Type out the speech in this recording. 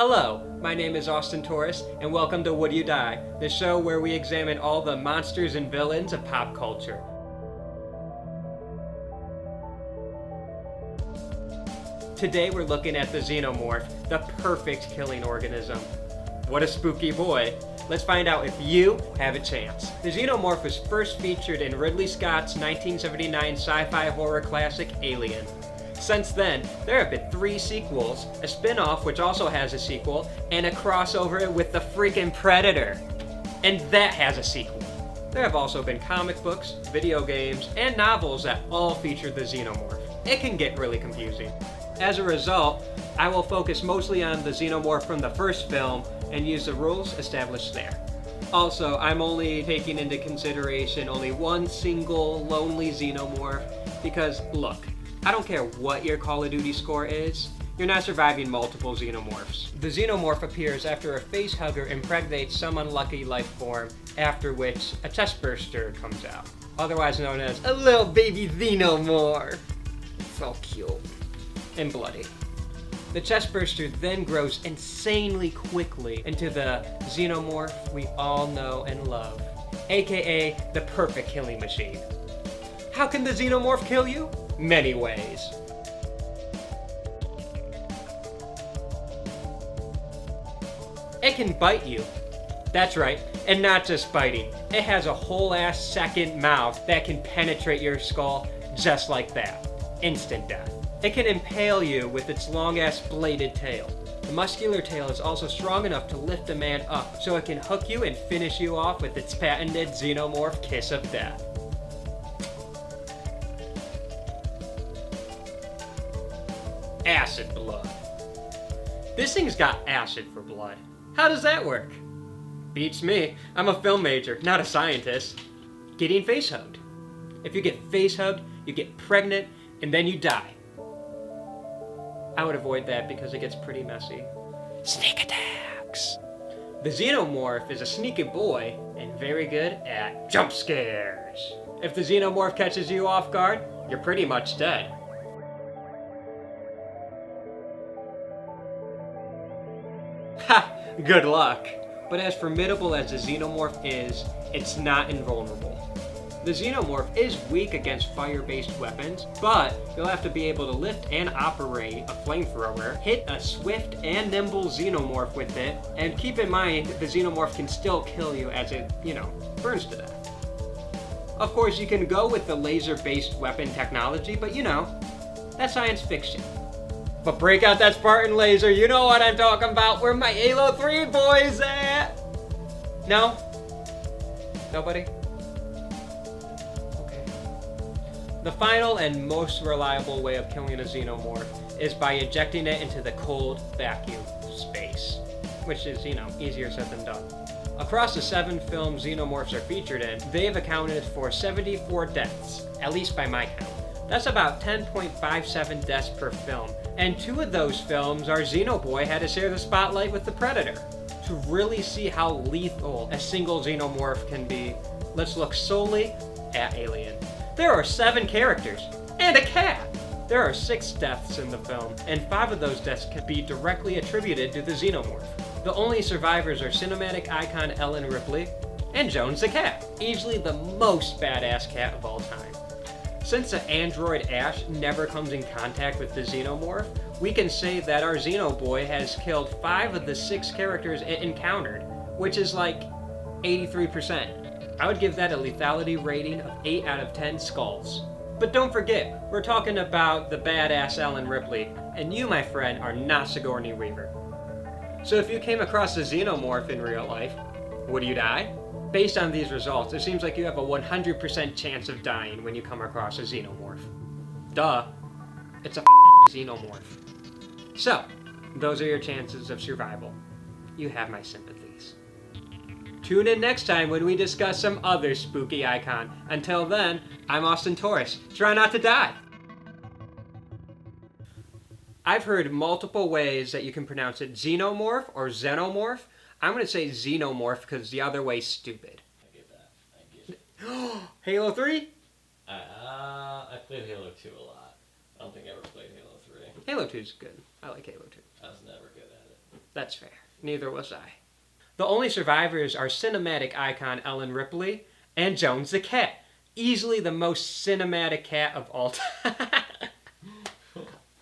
Hello, my name is Austin Torres, and welcome to Would You Die, the show where we examine all the monsters and villains of pop culture. Today we're looking at the Xenomorph, the perfect killing organism. What a spooky boy. Let's find out if you have a chance. The Xenomorph was first featured in Ridley Scott's 1979 sci-fi horror classic Alien. Since then, there have been 3 sequels, a spin-off which also has a sequel, and a crossover with the freaking Predator. And that has a sequel. There have also been comic books, video games, and novels that all feature the Xenomorph. It can get really confusing. As a result, I will focus mostly on the Xenomorph from the first film and use the rules established there. Also, I'm only taking into consideration only one single lonely Xenomorph because, look, I don't care what your Call of Duty score is, you're not surviving multiple Xenomorphs. The Xenomorph appears after a facehugger impregnates some unlucky life form, after which a chestburster comes out, otherwise known as a little baby Xenomorph. So cute. And bloody. The chestburster then grows insanely quickly into the Xenomorph we all know and love, aka the perfect killing machine. How can the Xenomorph kill you? Many ways. It can bite you. That's right, and not just biting. It has a whole ass second mouth that can penetrate your skull just like that. Instant death. It can impale you with its long ass bladed tail. The muscular tail is also strong enough to lift a man up, so it can hook you and finish you off with its patented Xenomorph kiss of death. Acid blood. This thing's got acid for blood. How does that work? Beats me. I'm a film major, not a scientist. Getting face hugged. If you get face hugged, you get pregnant, and then you die. I would avoid that because it gets pretty messy. Sneak attacks. The Xenomorph is a sneaky boy and very good at jump scares. If the Xenomorph catches you off guard, you're pretty much dead. Ha! Good luck. But as formidable as the Xenomorph is, it's not invulnerable. The Xenomorph is weak against fire-based weapons, but you'll have to be able to lift and operate a flamethrower, hit a swift and nimble Xenomorph with it, and keep in mind the Xenomorph can still kill you as it, burns to death. Of course, you can go with the laser-based weapon technology, but that's science fiction. But break out that Spartan laser, you know what I'm talking about. Where my Halo 3 boys at? No? Nobody? Okay. The final and most reliable way of killing a Xenomorph is by ejecting it into the cold vacuum space, which is, easier said than done. Across the 7 films Xenomorphs are featured in, they've accounted for 74 deaths, at least by my count. That's about 10.57 deaths per film, and 2 of those films our Xenoboy had to share the spotlight with the Predator. To really see how lethal a single Xenomorph can be, let's look solely at Alien. There are 7 characters, and a cat! There are 6 deaths in the film, and 5 of those deaths can be directly attributed to the Xenomorph. The only survivors are cinematic icon Ellen Ripley and Jones the cat, easily the most badass cat of all time. Since the android Ash never comes in contact with the Xenomorph, we can say that our Xenoboy has killed 5 of the 6 characters it encountered, which is like 83%. I would give that a lethality rating of 8 out of 10 skulls. But don't forget, we're talking about the badass Ellen Ripley, and you, my friend, are not Sigourney Weaver. So if you came across a Xenomorph in real life, would you die? Based on these results, it seems like you have a 100% chance of dying when you come across a Xenomorph. Duh. It's a Xenomorph. So, those are your chances of survival. You have my sympathies. Tune in next time when we discuss some other spooky icon. Until then, I'm Austin Torres. Try not to die! I've heard multiple ways that you can pronounce it Xenomorph or Xenomorph. I'm going to say Xenomorph because the other way's stupid. I get that. Halo 3? I played Halo 2 a lot. I don't think I ever played Halo 3. Halo 2 is good. I like Halo 2. I was never good at it. That's fair. Neither was I. The only survivors are cinematic icon Ellen Ripley and Jones the cat. Easily the most cinematic cat of all time.